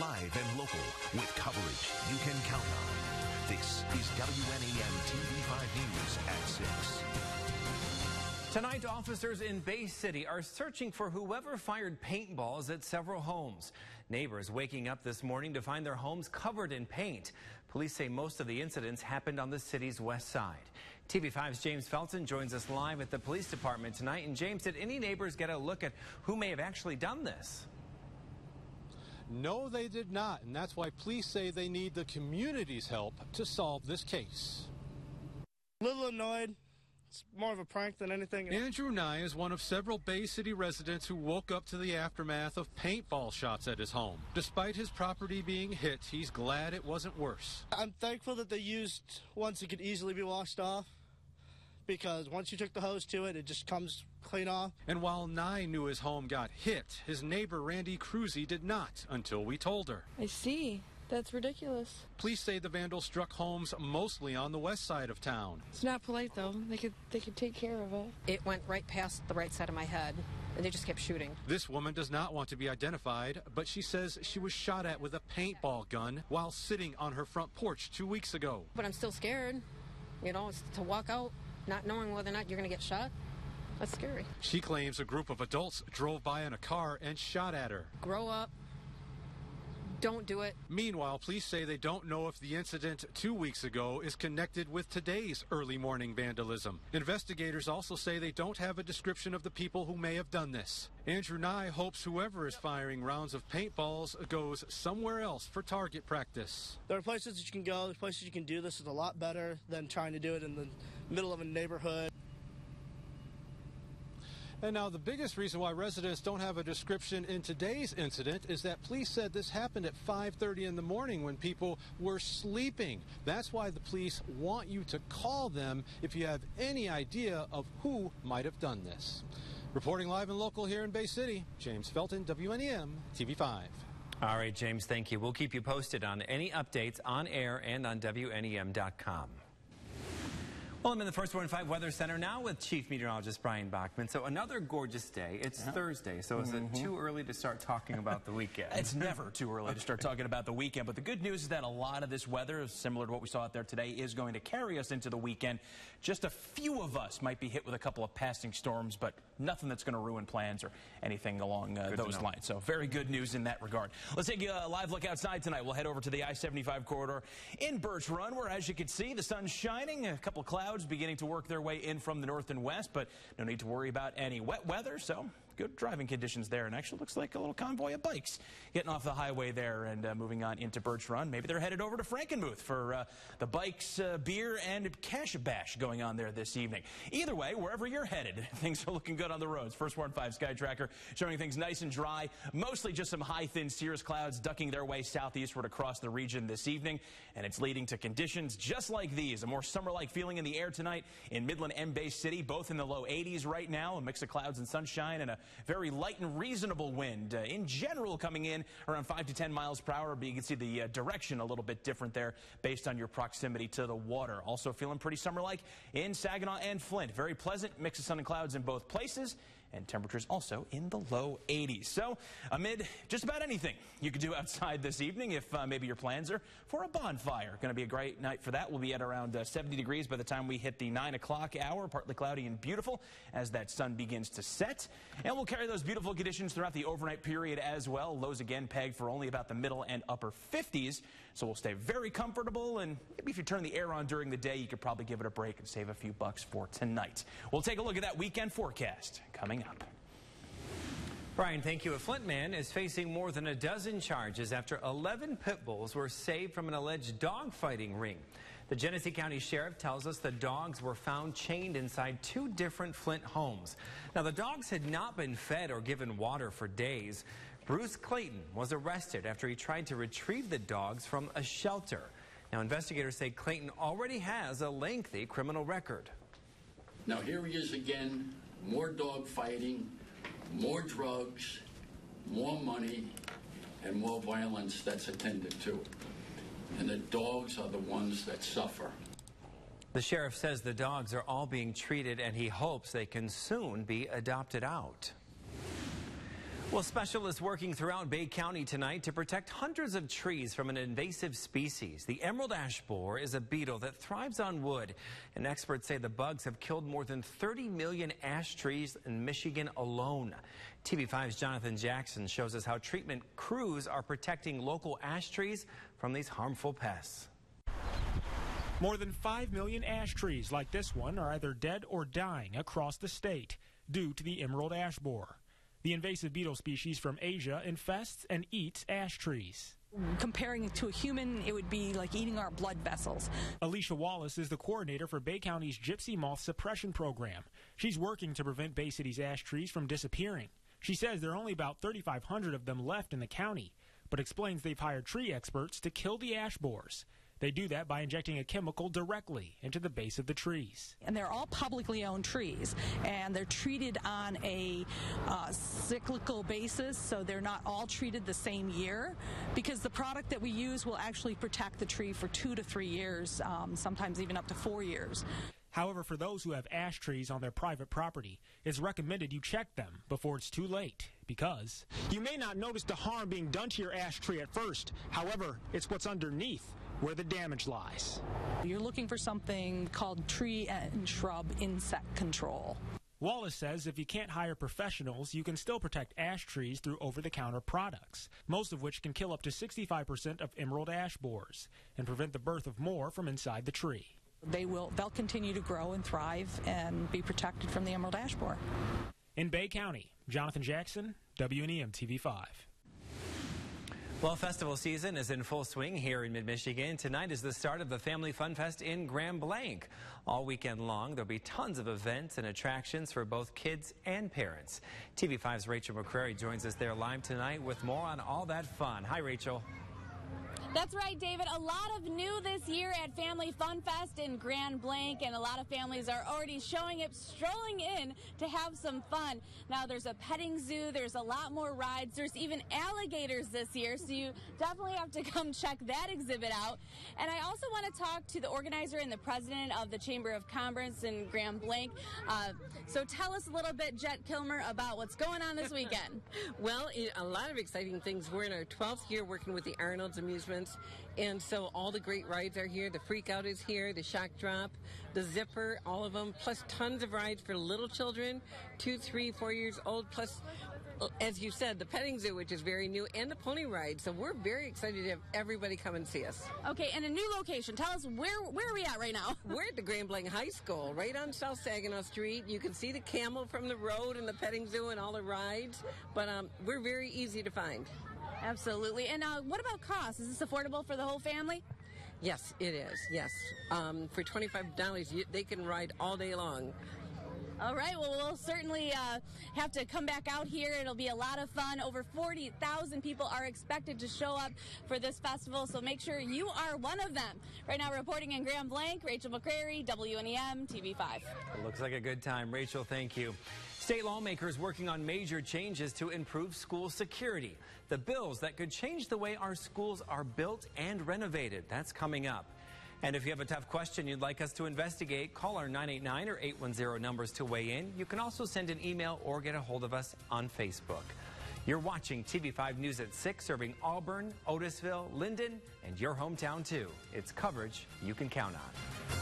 live and local, with coverage you can count on. This is WNEM-TV5 News at 6. Tonight, officers in Bay City are searching for whoever fired paintballs at several homes. Neighbors waking up this morning to find their homes covered in paint. Police say most of the incidents happened on the city's west side. TV5's James Felton joins us live at the police department tonight. And James, did any neighbors get a look at who may have actually done this? No, they did not, and that's why police say they need the community's help to solve this case. A little annoyed. It's more of a prank than anything. Andrew Nye is one of several Bay City residents who woke up to the aftermath of paintball shots at his home. Despite his property being hit, he's glad it wasn't worse. I'm thankful that they used ones that could easily be washed off, because once you took the hose to it, it just comes clean off. And while Nye knew his home got hit, his neighbor Randy Cruzy did not until we told her. I see. That's ridiculous. Police say the vandals struck homes mostly on the west side of town. It's not polite, though. They could take care of it. It went right past the right side of my head, and they just kept shooting. This woman does not want to be identified, but she says she was shot at with a paintball gun while sitting on her front porch 2 weeks ago. But I'm still scared, you know, to walk out not knowing whether or not you're going to get shot. That's scary. She claims a group of adults drove by in a car and shot at her. Grow up. Don't do it. Meanwhile, police say they don't know if the incident 2 weeks ago is connected with today's early morning vandalism. Investigators also say they don't have a description of the people who may have done this. Andrew Nye hopes whoever is firing rounds of paintballs goes somewhere else for target practice. There are places that you can go, there's places you can do this. It's a lot better than trying to do it in the middle of a neighborhood. And now the biggest reason why residents don't have a description in today's incident is that police said this happened at 5:30 in the morning when people were sleeping. That's why the police want you to call them if you have any idea of who might have done this. Reporting live and local here in Bay City, James Felton, WNEM TV5. All right, James, thank you. We'll keep you posted on any updates on air and on WNEM.com. Well, I'm in the First Warning 5 Weather Center now with Chief Meteorologist Brian Bachman. So another gorgeous day. It's Thursday, so is it too early to start talking about the weekend? It's never too early to start talking about the weekend, but the good news is that a lot of this weather, similar to what we saw out there today, is going to carry us into the weekend. Just a few of us might be hit with a couple of passing storms, but nothing that's going to ruin plans or anything along those lines. So very good news in that regard. Let's take a live look outside tonight. We'll head over to the I-75 corridor in Birch Run, where, as you can see, the sun's shining, a couple of clouds beginning to work their way in from the north and west, but no need to worry about any wet weather, so good driving conditions there. And actually looks like a little convoy of bikes getting off the highway there and moving on into Birch Run. Maybe they're headed over to Frankenmuth for the bikes, beer, and cash bash going on there this evening. Either way, wherever you're headed, things are looking good on the roads. First Warning 5 Sky Tracker showing things nice and dry, mostly just some high, thin cirrus clouds ducking their way southeastward across the region this evening, and it's leading to conditions just like these. A more summer-like feeling in the air tonight in Midland and Bay City, both in the low 80s right now, a mix of clouds and sunshine, and a very light and reasonable wind. In general, coming in around 5 to 10 miles per hour, but you can see the direction a little bit different there based on your proximity to the water. Also feeling pretty summer-like in Saginaw and Flint. Very pleasant mix of sun and clouds in both places, and temperatures also in the low 80s. So amid just about anything you could do outside this evening, if maybe your plans are for a bonfire. Going to be a great night for that. We'll be at around 70 degrees by the time we hit the 9 o'clock hour, partly cloudy and beautiful as that sun begins to set. And we'll carry those beautiful conditions throughout the overnight period as well. Lows again pegged for only about the middle and upper 50s. So we'll stay very comfortable, and maybe if you turn the air on during the day, you could probably give it a break and save a few bucks for tonight. We'll take a look at that weekend forecast coming up. Brian, thank you. A Flint man is facing more than a dozen charges after 11 pit bulls were saved from an alleged dogfighting ring. The Genesee County Sheriff tells us the dogs were found chained inside 2 different Flint homes. Now, the dogs had not been fed or given water for days. Bruce Clayton was arrested after he tried to retrieve the dogs from a shelter. Now, investigators say Clayton already has a lengthy criminal record. Now, here he is again, more dog fighting, more drugs, more money, and more violence that's attended to. And the dogs are the ones that suffer. The sheriff says the dogs are all being treated, and he hopes they can soon be adopted out. Well, specialists working throughout Bay County tonight to protect hundreds of trees from an invasive species. The emerald ash borer is a beetle that thrives on wood, and experts say the bugs have killed more than 30 million ash trees in Michigan alone. TV5's Jonathan Jackson shows us how treatment crews are protecting local ash trees from these harmful pests. More than 5 million ash trees like this one are either dead or dying across the state due to the emerald ash borer. The invasive beetle species from Asia infests and eats ash trees. Comparing it to a human, it would be like eating our blood vessels. Alicia Wallace is the coordinator for Bay County's gypsy moth suppression program. She's working to prevent Bay City's ash trees from disappearing. She says there are only about 3,500 of them left in the county, but explains they've hired tree experts to kill the ash borers. They do that by injecting a chemical directly into the base of the trees. And they're all publicly owned trees, and they're treated on a cyclical basis, so they're not all treated the same year, because the product that we use will actually protect the tree for 2 to 3 years, sometimes even up to 4 years. However, for those who have ash trees on their private property, it's recommended you check them before it's too late, because you may not notice the harm being done to your ash tree at first. However, it's what's underneath where the damage lies. You're looking for something called tree and shrub insect control. Wallace says if you can't hire professionals, you can still protect ash trees through over-the-counter products, most of which can kill up to 65% of emerald ash borers and prevent the birth of more from inside the tree. They'll continue to grow and thrive and be protected from the emerald ash borer. In Bay County, Jonathan Jackson, WNEM-TV5. Well, festival season is in full swing here in mid-Michigan. Tonight is the start of the Family Fun Fest in Grand Blanc. All weekend long, there'll be tons of events and attractions for both kids and parents. TV5's Rachel McCrary joins us there live tonight with more on all that fun. Hi, Rachel. That's right, David. A lot of new this year at Family Fun Fest in Grand Blanc, and a lot of families are already showing up, strolling in to have some fun. Now, there's a petting zoo, there's a lot more rides, there's even alligators this year, so you definitely have to come check that exhibit out. And I also want to talk to the organizer and the president of the Chamber of Commerce in Grand Blanc. So tell us a little bit, Jet Kilmer, about what's going on this weekend. Well, a lot of exciting things. We're in our 12th year working with the Arnold's Amusements. And so all the great rides are here. The Freak Out is here, the Shock Drop, the Zipper, all of them, plus tons of rides for little children, 2, 3, 4 years old, plus, as you said, the petting zoo, which is very new, and the pony ride. So we're very excited to have everybody come and see us. Okay, and a new location. Tell us, where are we at right now? We're at the Grand Blanc High School, right on South Saginaw Street. You can see the camel from the road and the petting zoo and all the rides, but we're very easy to find. Absolutely. And what about cost? Is this affordable for the whole family? Yes, it is. Yes. For $25, they can ride all day long. All right. Well, we'll certainly have to come back out here. It'll be a lot of fun. Over 40,000 people are expected to show up for this festival, so make sure you are one of them. Right now, reporting in Grand Blanc, Rachel McCrary, WNEM-TV5. It looks like a good time. Rachel, thank you. State lawmakers working on major changes to improve school security. The bills that could change the way our schools are built and renovated. That's coming up. And if you have a tough question you'd like us to investigate, call our 989 or 810 numbers to weigh in. You can also send an email or get a hold of us on Facebook. You're watching TV5 News at 6, serving Auburn, Otisville, Linden, and your hometown too. It's coverage you can count on.